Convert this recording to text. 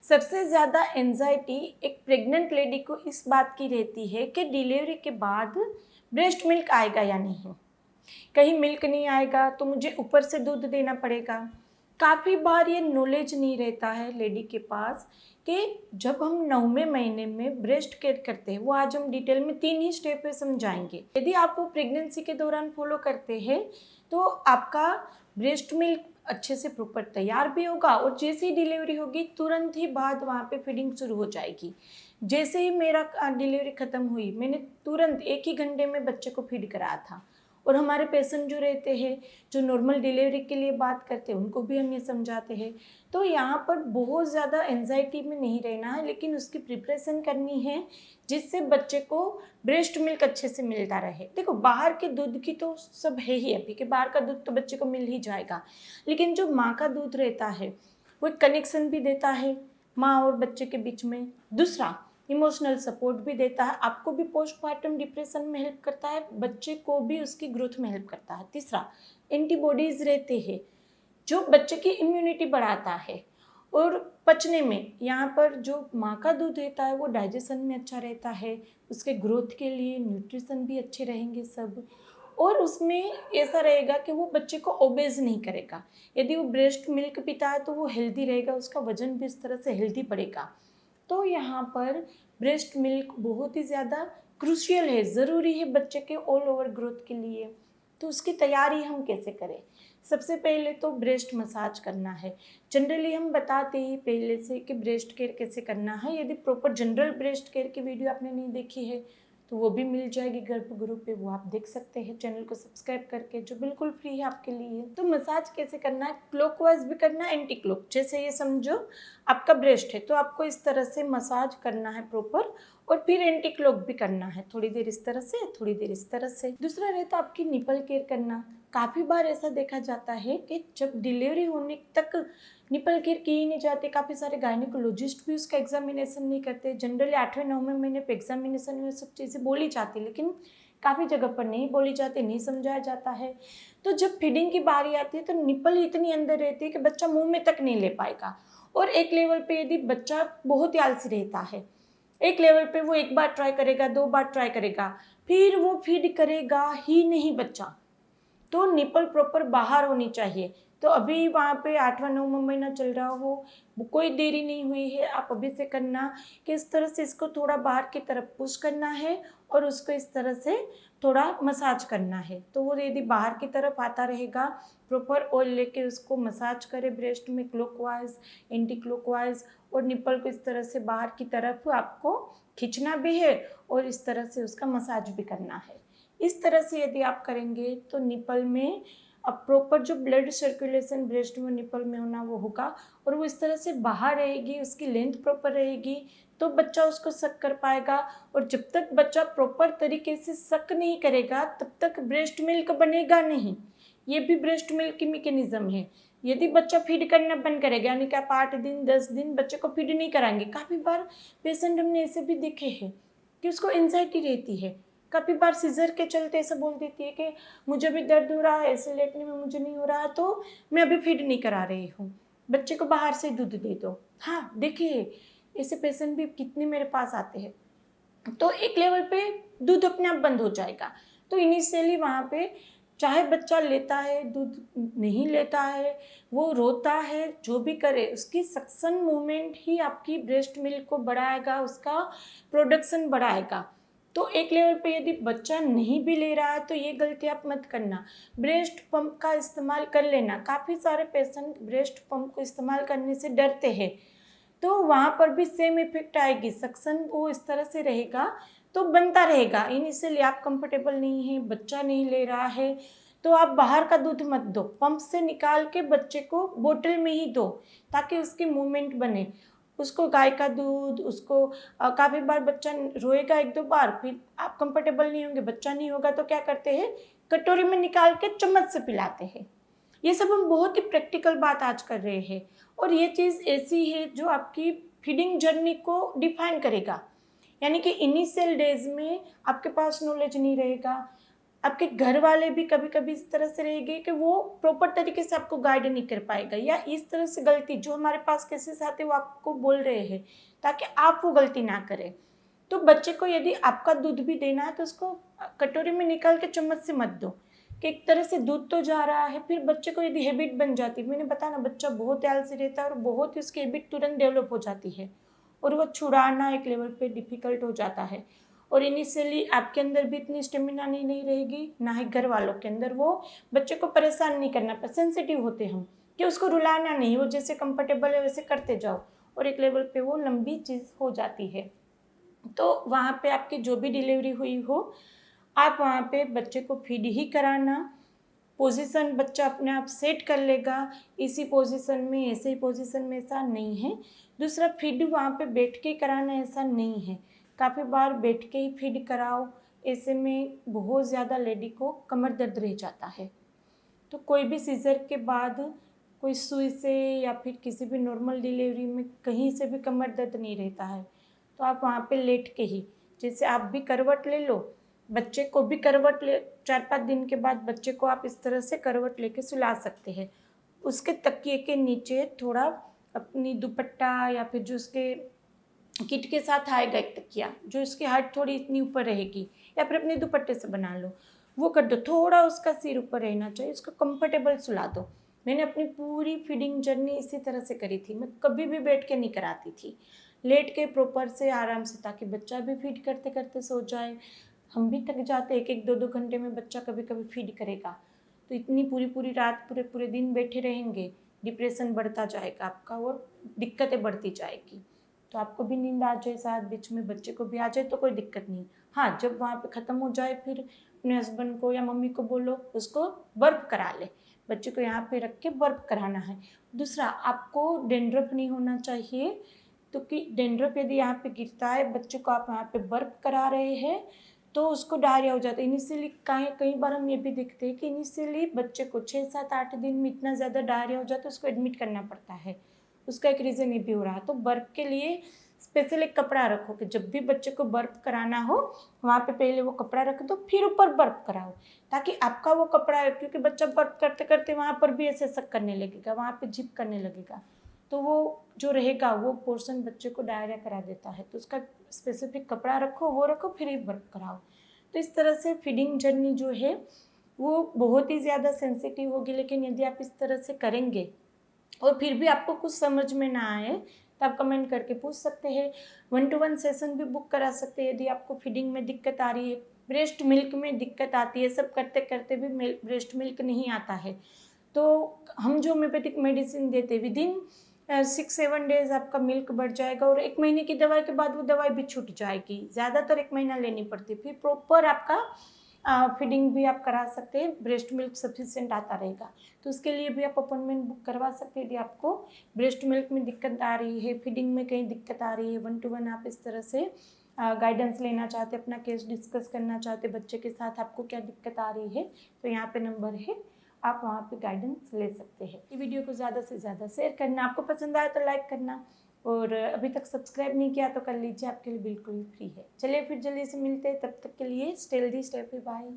सबसे ज़्यादा एंजाइटी एक प्रेग्नेंट लेडी को इस बात की रहती है कि डिलीवरी के बाद ब्रेस्ट मिल्क आएगा या नहीं, कहीं मिल्क नहीं आएगा तो मुझे ऊपर से दूध देना पड़ेगा। काफ़ी बार ये नॉलेज नहीं रहता है लेडी के पास कि जब हम 9वें महीने में ब्रेस्ट केयर करते हैं, वो आज हम डिटेल में 3 ही स्टेप पे समझाएंगे। यदि आप वो प्रेगनेंसी के दौरान फॉलो करते हैं तो आपका ब्रेस्ट मिल्क अच्छे से प्रॉपर तैयार भी होगा और जैसे ही डिलीवरी होगी तुरंत ही बाद वहाँ पे फीडिंग शुरू हो जाएगी। जैसे ही मेरा डिलीवरी ख़त्म हुई, मैंने तुरंत 1 ही घंटे में बच्चे को फीड कराया था। और हमारे पेशेंट जो रहते हैं, जो नॉर्मल डिलीवरी के लिए बात करते हैं, उनको भी हम ये समझाते हैं। तो यहाँ पर बहुत ज़्यादा एंजाइटी में नहीं रहना है, लेकिन उसकी प्रिपरेशन करनी है जिससे बच्चे को ब्रेस्ट मिल्क अच्छे से मिलता रहे। देखो, बाहर के दूध की तो सब है ही अभी कि बाहर का दूध तो बच्चे को मिल ही जाएगा, लेकिन जो माँ का दूध रहता है वो एक कनेक्शन भी देता है माँ और बच्चे के बीच में। दूसरा, इमोशनल सपोर्ट भी देता है, आपको भी पोस्टमार्टम डिप्रेशन में हेल्प करता है, बच्चे को भी उसकी ग्रोथ में हेल्प करता है। तीसरा, एंटीबॉडीज़ रहते हैं जो बच्चे की इम्यूनिटी बढ़ाता है और पचने में, यहाँ पर जो माँ का दूध रहता है वो डाइजेशन में अच्छा रहता है, उसके ग्रोथ के लिए न्यूट्रिशन भी अच्छे रहेंगे सब। और उसमें ऐसा रहेगा कि वो बच्चे को ओबेज नहीं करेगा। यदि वो ब्रेस्ट मिल्क पीता है तो वो हेल्दी रहेगा, उसका वजन भी इस तरह से हेल्दी बढ़ेगा। तो यहाँ पर ब्रेस्ट मिल्क बहुत ही ज़्यादा क्रूशियल है, ज़रूरी है बच्चे के ऑल ओवर ग्रोथ के लिए। तो उसकी तैयारी हम कैसे करें? सबसे पहले तो ब्रेस्ट मसाज करना है। जनरली हम बताते ही पहले से कि ब्रेस्ट केयर कैसे करना है। यदि प्रॉपर जनरल ब्रेस्ट केयर की वीडियो आपने नहीं देखी है तो वो भी मिल जाएगी गर्भगृह पे, वो आप देख सकते हैं चैनल को सब्सक्राइब करके, जो बिल्कुल फ्री है आपके लिए। तो मसाज कैसे करना है? क्लॉकवाइज भी करना है, एंटी क्लॉक। जैसे ये समझो आपका ब्रेस्ट है तो आपको इस तरह से मसाज करना है प्रॉपर, और फिर एंटी क्लॉक भी करना है, थोड़ी देर इस तरह से, थोड़ी देर इस तरह से। दूसरा रहता है आपकी निपल केयर करना। काफ़ी बार ऐसा देखा जाता है कि जब डिलीवरी होने तक निपल केयर की ही नहीं जाती, काफ़ी सारे गायनिकोलॉजिस्ट भी उसका एग्जामिनेशन नहीं करते। जनरली 8वें 9वें महीने पे एग्जामिनेशन में सब चीज़ें बोली जाती, लेकिन काफ़ी जगह पर नहीं बोली जाती, नहीं समझाया जाता है। तो जब फीडिंग की बारी आती है तो निपल इतनी अंदर रहती है कि बच्चा मुंह में तक नहीं ले पाएगा। और एक लेवल पे यदि बच्चा बहुत ही आलसी रहता है, एक लेवल पे वो 1 बार ट्राई करेगा, 2 बार ट्राई करेगा, फिर वो फीड करेगा ही नहीं बच्चा। तो निपल प्रॉपर बाहर होनी चाहिए। तो अभी वहाँ पे 8वां 9वां महीना चल रहा हो, कोई देरी नहीं हुई है, आप अभी से करना कि इस तरह से इसको थोड़ा बाहर की तरफ पुश करना है और उसको इस तरह से थोड़ा मसाज करना है। तो वो यदि बाहर की तरफ आता रहेगा, प्रॉपर ऑयल लेके उसको मसाज करे ब्रेस्ट में क्लॉकवाइज, एंटी क्लॉकवाइज, और निपल को इस तरह से बाहर की तरफ आपको खींचना भी है और इस तरह से उसका मसाज भी करना है। इस तरह से यदि आप करेंगे तो निपल में अब प्रॉपर जो ब्लड सर्कुलेशन ब्रेस्ट में निपल में होना वो होगा, और वो इस तरह से बाहर रहेगी, उसकी लेंथ प्रॉपर रहेगी तो बच्चा उसको सक कर पाएगा। और जब तक बच्चा प्रॉपर तरीके से सक नहीं करेगा तब तक ब्रेस्ट मिल्क बनेगा नहीं। ये भी ब्रेस्ट मिल्क की मैकेनिज्म है। यदि बच्चा फीड करना बंद करेगा, यानी कि आप 8 दिन 10 दिन बच्चे को फीड नहीं कराएंगे, काफ़ी बार पेशेंट हमने ऐसे भी देखे हैं कि उसको एंजाइटी रहती है, काफ़ी बार सीजर के चलते ऐसा बोल देती है कि मुझे भी दर्द हो रहा है, ऐसे लेटने में मुझे नहीं हो रहा है तो मैं अभी फीड नहीं करा रही हूँ, बच्चे को बाहर से दूध दे दो। हाँ, देखिए ऐसे पेशेंट भी कितने मेरे पास आते हैं। तो एक लेवल पे दूध अपने आप बंद हो जाएगा। तो इनिशियली वहाँ पे चाहे बच्चा लेता है दूध, नहीं लेता है, वो रोता है, जो भी करे, उसकी सक्शन मूवमेंट ही आपकी ब्रेस्ट मिल्क को बढ़ाएगा, उसका प्रोडक्शन बढ़ाएगा। तो एक लेवल पे यदि बच्चा नहीं भी ले रहा है तो ये गलती आप मत करना, ब्रेस्ट पंप का इस्तेमाल कर लेना। काफ़ी सारे पेशेंट ब्रेस्ट पंप को इस्तेमाल करने से डरते हैं, तो वहाँ पर भी सेम इफेक्ट आएगी, सक्शन वो इस तरह से रहेगा तो बनता रहेगा। इनिशियली आप कंफर्टेबल नहीं है, बच्चा नहीं ले रहा है, तो आप बाहर का दूध मत दो, पंप से निकाल के बच्चे को बोतल में ही दो ताकि उसकी मूवमेंट बने। उसको गाय का दूध, उसको काफ़ी बार बच्चा रोएगा 1-2 बार, फिर आप कंफर्टेबल नहीं होंगे, बच्चा नहीं होगा तो क्या करते हैं, कटोरी में निकाल के चम्मच से पिलाते हैं। ये सब हम बहुत ही प्रैक्टिकल बात आज कर रहे हैं, और ये चीज़ ऐसी है जो आपकी फीडिंग जर्नी को डिफाइन करेगा। यानी कि इनिशियल डेज में आपके पास नॉलेज नहीं रहेगा, आपके घर वाले भी कभी कभी इस तरह से रहेंगे कि वो प्रॉपर तरीके से आपको गाइड नहीं कर पाएगा, या इस तरह से गलती जो हमारे पास केसेस आते हैं वो आपको बोल रहे हैं ताकि आप वो गलती ना करें। तो बच्चे को यदि आपका दूध भी देना है तो उसको कटोरी में निकाल के चम्मच से मत दो, कि एक तरह से दूध तो जा रहा है। फिर बच्चे को यदि हैबिट बन जाती है, मैंने बताया ना बच्चा बहुत आलसी रहता है और बहुत ही उसकी हैबिट तुरंत डेवलप हो जाती है और वो छुड़ाना एक लेवल पे डिफ़िकल्ट हो जाता है। और इनिशियली आपके अंदर भी इतनी स्टेमिना नहीं रहेगी, ना ही घर वालों के अंदर। वो बच्चे को परेशान नहीं करना, पर सेंसिटिव होते हम कि उसको रुलाना नहीं, वो जैसे कंफर्टेबल है वैसे करते जाओ, और एक लेवल पे वो लंबी चीज़ हो जाती है। तो वहाँ पे आपकी जो भी डिलीवरी हुई हो, आप वहाँ पे बच्चे को फीड ही कराना। पोजीशन बच्चा अपने आप सेट कर लेगा, इसी पोजीशन में ऐसे ही पोजीशन में, ऐसा नहीं है। दूसरा, फीड वहाँ पे बैठ के कराना ऐसा नहीं है, काफ़ी बार बैठ के ही फीड कराओ, ऐसे में बहुत ज़्यादा लेडी को कमर दर्द रह जाता है। तो कोई भी सीज़र के बाद कोई सुई से या फिर किसी भी नॉर्मल डिलीवरी में कहीं से भी कमर दर्द नहीं रहता है। तो आप वहाँ पे लेट के ही, जैसे आप भी करवट ले लो, बच्चे को भी करवट ले, 4-5 दिन के बाद बच्चे को आप इस तरह से करवट लेके सुला सकते हैं। उसके तकिए के नीचे थोड़ा अपनी दुपट्टा या फिर जो उसके किट के साथ आएगा एक तकिया, जो उसकी हाइट थोड़ी इतनी ऊपर रहेगी, या फिर अपने दुपट्टे से बना लो, वो कर दो। थोड़ा उसका सिर ऊपर रहना चाहिए, उसको कंफर्टेबल सुला दो। मैंने अपनी पूरी फीडिंग जर्नी इसी तरह से करी थी। मैं कभी भी बैठ के नहीं कराती थी, लेट के प्रॉपर से आराम से, ताकि बच्चा भी फीड करते करते सो जाए, हम भी थक जाते, 1-1 2-2 घंटे में बच्चा कभी कभी फीड करेगा, तो इतनी पूरी पूरी रात पूरे पूरे दिन बैठे रहेंगे, डिप्रेशन बढ़ता जाएगा आपका और दिक्कतें बढ़ती जाएगी। तो आपको भी नींद आ जाए, साथ बीच में बच्चे को भी आ जाए तो कोई दिक्कत नहीं। हाँ, जब वहाँ पे ख़त्म हो जाए फिर अपने हस्बैंड को या मम्मी को बोलो उसको बर्फ करा ले, बच्चे को यहाँ पे रख के बर्फ कराना है। दूसरा, आपको डेंड्रफ नहीं होना चाहिए, तो कि डेंड्रफ यदि यहाँ पे गिरता है, बच्चे को आप यहाँ पे बर्फ करा रहे हैं तो उसको डायरिया हो जाता है। इनिशियली कई बार हम ये भी देखते हैं कि इनिशियली बच्चे को 6-7-8 दिन में इतना ज़्यादा डायरिया हो जाता है उसको एडमिट करना पड़ता है। उसका एक रीज़न ये भी हो रहा है। तो बर्फ़ के लिए स्पेशल एक कपड़ा रखो कि जब भी बच्चे को बर्फ़ कराना हो वहाँ पे पहले वो कपड़ा रख दो, फिर ऊपर बर्फ़ कराओ, ताकि आपका वो कपड़ा है, क्योंकि बच्चा बर्फ़ करते करते वहाँ पर भी ऐसे शक करने लगेगा, वहाँ पे जिप करने लगेगा, तो वो जो रहेगा वो पोर्शन बच्चे को डायरिया करा देता है। तो उसका स्पेसिफिक कपड़ा रखो, वो रखो, फिर ही बर्फ़ कराओ। तो इस तरह से फीडिंग जर्नी जो है वो बहुत ही ज़्यादा सेंसिटिव होगी, लेकिन यदि आप इस तरह से करेंगे और फिर भी आपको कुछ समझ में ना आए तो आप कमेंट करके पूछ सकते हैं। 1-to-1 सेशन भी बुक करा सकते हैं यदि आपको फीडिंग में दिक्कत आ रही है, ब्रेस्ट मिल्क में दिक्कत आती है, सब करते करते भी ब्रेस्ट मिल्क नहीं आता है, तो हम जो होम्योपैथिक मेडिसिन देते हैं विदिन 6-7 डेज आपका मिल्क बढ़ जाएगा, और 1 महीने की दवाई के बाद वो दवाई भी छूट जाएगी। ज़्यादातर 1 महीना लेनी पड़ती है, फिर प्रॉपर आपका फीडिंग भी आप करा सकते हैं, ब्रेस्ट मिल्क सफिशिएंट आता रहेगा। तो उसके लिए भी आप अपॉइंटमेंट बुक करवा सकते हैं यदि आपको ब्रेस्ट मिल्क में दिक्कत आ रही है, फीडिंग में कहीं दिक्कत आ रही है। 1-to-1 आप इस तरह से गाइडेंस लेना चाहते, अपना केस डिस्कस करना चाहते, बच्चे के साथ आपको क्या दिक्कत आ रही है, तो यहाँ पे नंबर है, आप वहाँ पे गाइडेंस ले सकते हैं। ये वीडियो को ज़्यादा से ज़्यादा शेयर करना, आपको पसंद आया तो लाइक करना, और अभी तक सब्सक्राइब नहीं किया तो कर लीजिए, आपके लिए बिल्कुल फ्री है। चलिए फिर जल्दी से मिलते हैं, तब तक के लिए stay healthy, stay happy, bye.